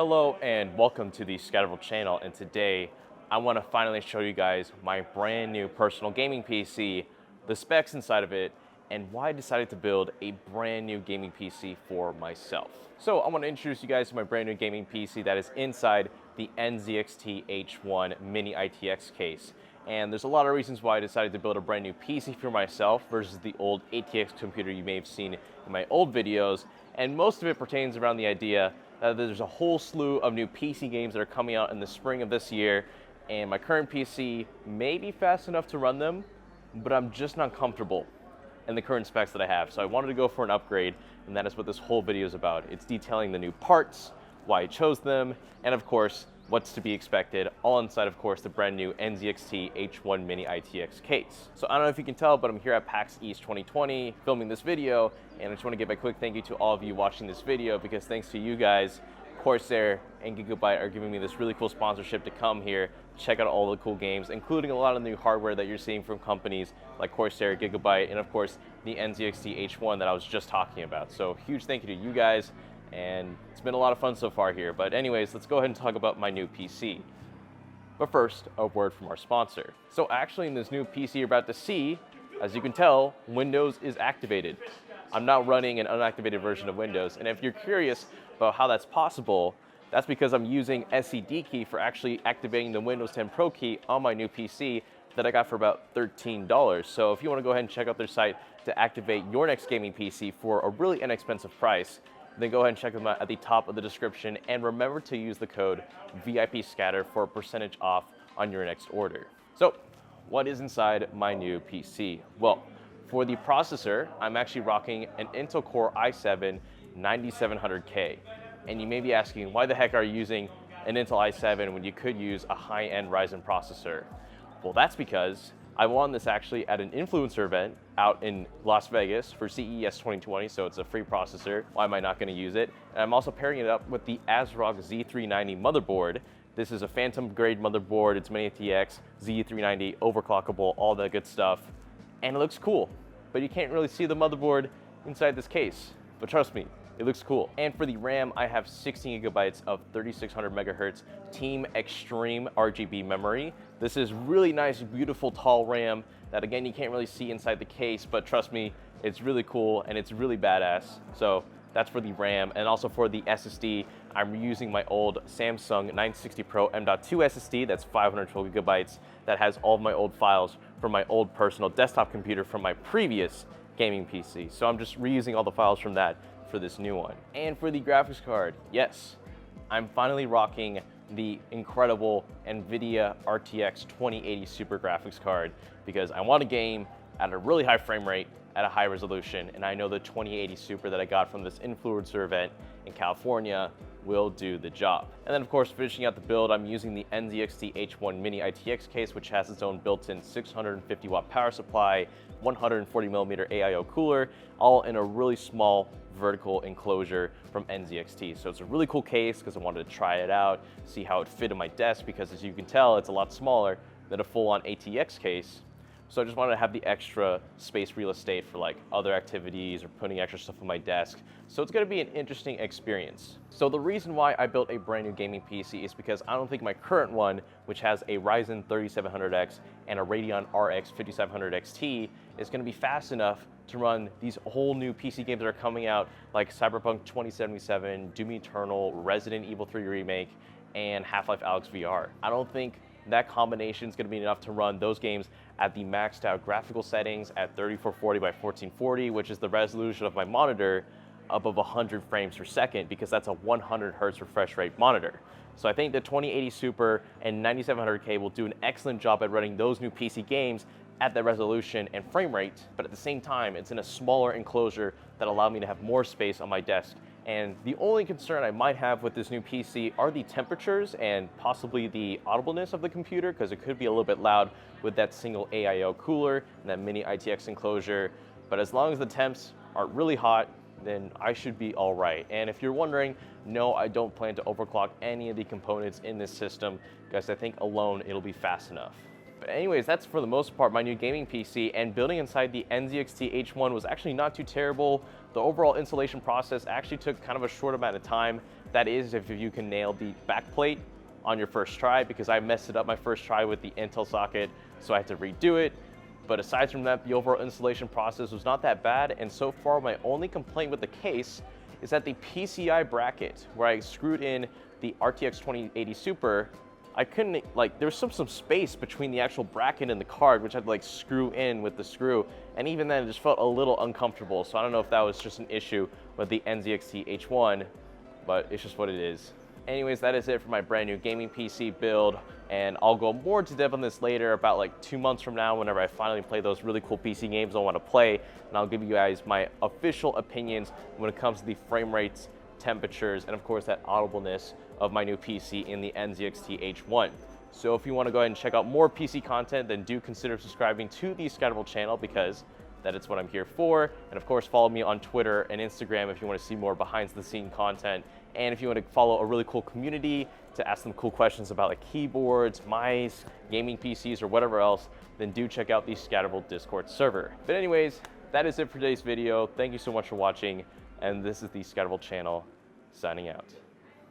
Hello and welcome to the Scatterable channel, and today I want to finally show you guys my brand new personal gaming PC, the specs inside of it, and why I decided to build a brand new gaming PC for myself. So I want to introduce you guys to my brand new gaming PC that is inside the NZXT H1 Mini ITX case. And there's a lot of reasons why I decided to build a brand new PC for myself versus the old ATX computer you may have seen in my old videos, and most of it pertains around the idea there's a whole slew of new PC games that are coming out in the spring of this year, and my current PC may be fast enough to run them, but I'm just not comfortable in the current specs that I have. So I wanted to go for an upgrade, and that is what this whole video is about. It's detailing the new parts, why I chose them, and of course, what's to be expected, all inside, of course, the brand new NZXT H1 Mini ITX case. So I don't know if you can tell, but I'm here at PAX East 2020 filming this video, and I just want to give a quick thank you to all of you watching this video, because thanks to you guys, Corsair and Gigabyte are giving me this really cool sponsorship to come here, check out all the cool games, including a lot of the new hardware that you're seeing from companies like Corsair, Gigabyte, and of course the NZXT H1 that I was just talking about. So huge thank you to you guys, and it's been a lot of fun so far here. But anyways, let's go ahead and talk about my new PC. But first, a word from our sponsor. So actually in this new PC you're about to see, as you can tell, Windows is activated. I'm now running an unactivated version of Windows, and if you're curious about how that's possible, that's because I'm using SCD key for actually activating the Windows 10 Pro key on my new PC that I got for about $13. So if you want to go ahead and check out their site to activate your next gaming PC for a really inexpensive price, then go ahead and check them out at the top of the description, and remember to use the code VIPScatter for a percentage off on your next order. So what is inside my new PC? Well, for the processor, I'm actually rocking an Intel Core i7 9700K. And you may be asking, why the heck are you using an Intel i7 when you could use a high-end Ryzen processor? Well, that's because I won this actually at an influencer event out in Las Vegas for CES 2020, so it's a free processor. Why am I not going to use it? And I'm also pairing it up with the ASRock Z390 motherboard. This is a phantom grade motherboard. It's Mini ATX, Z390, overclockable, all that good stuff. And it looks cool, but you can't really see the motherboard inside this case. But trust me, it looks cool. And for the RAM, I have 16 gigabytes of 3600 megahertz Team Extreme RGB memory. This is really nice, beautiful, tall RAM that, again, you can't really see inside the case, but trust me, it's really cool and it's really badass. So that's for the RAM. And also for the SSD, I'm using my old Samsung 960 Pro M.2 SSD. That's 512 gigabytes. That has all of my old files from my old personal desktop computer from my previous gaming PC. So I'm just reusing all the files from that for this new one. And for the graphics card, yes, I'm finally rocking the incredible NVIDIA RTX 2080 Super graphics card, because I want a game at a really high frame rate at a high resolution, and I know the 2080 Super that I got from this influencer event in California will do the job. And then of course, finishing out the build, I'm using the NZXT H1 Mini ITX case, which has its own built-in 650 watt power supply, 140 millimeter AIO cooler, all in a really small vertical enclosure from NZXT. So it's a really cool case because I wanted to try it out, see how it fit in my desk, because as you can tell, it's a lot smaller than a full-on ATX case. So I just wanted to have the extra space real estate for like other activities or putting extra stuff on my desk. So it's gonna be an interesting experience. So the reason why I built a brand new gaming PC is because I don't think my current one, which has a Ryzen 3700X and a Radeon RX 5700 XT, is gonna be fast enough to run these whole new PC games that are coming out, like Cyberpunk 2077, Doom Eternal, Resident Evil 3 Remake, and Half Life Alyx VR. I don't think that combination is going to be enough to run those games at the maxed out graphical settings at 3440 by 1440, which is the resolution of my monitor, above 100 frames per second, because that's a 100 hertz refresh rate monitor. So I think the 2080 Super and 9700K will do an excellent job at running those new PC games at that resolution and frame rate, but at the same time, it's in a smaller enclosure that allows me to have more space on my desk. And the only concern I might have with this new PC are the temperatures and possibly the audibleness of the computer, because it could be a little bit loud with that single AIO cooler and that mini ITX enclosure. But as long as the temps aren't really hot, then I should be all right. And if you're wondering, no, I don't plan to overclock any of the components in this system, because I think alone it'll be fast enough. But anyways, that's for the most part my new gaming PC, and building inside the NZXT H1 was actually not too terrible. The overall installation process actually took kind of a short amount of time. That is if you can nail the backplate on your first try, because I messed it up my first try with the Intel socket, so I had to redo it. But aside from that, the overall installation process was not that bad, and so far my only complaint with the case is that the PCI bracket, where I screwed in the RTX 2080 Super, I couldn't, like, there's some space between the actual bracket and the card, which I'd like screw in with the screw, and even then it just felt a little uncomfortable. So I don't know if that was just an issue with the NZXT H1, but it's just what it is. Anyways, that is it for my brand new gaming PC build, and I'll go more into depth on this later, about like 2 months from now, whenever I finally play those really cool PC games I want to play, and I'll give you guys my official opinions when it comes to the frame rates, temperatures, and of course that audibleness of my new PC in the NZXT H1. So if you want to go ahead and check out more PC content, then do consider subscribing to the Scatterable channel, because that is what I'm here for. And of course, follow me on Twitter and Instagram if you want to see more behind the scene content. And if you want to follow a really cool community to ask them cool questions about like keyboards, mice, gaming PCs, or whatever else, then do check out the Scatterable Discord server. But anyways, that is it for today's video. Thank you so much for watching. And this is the Scatterable channel signing out.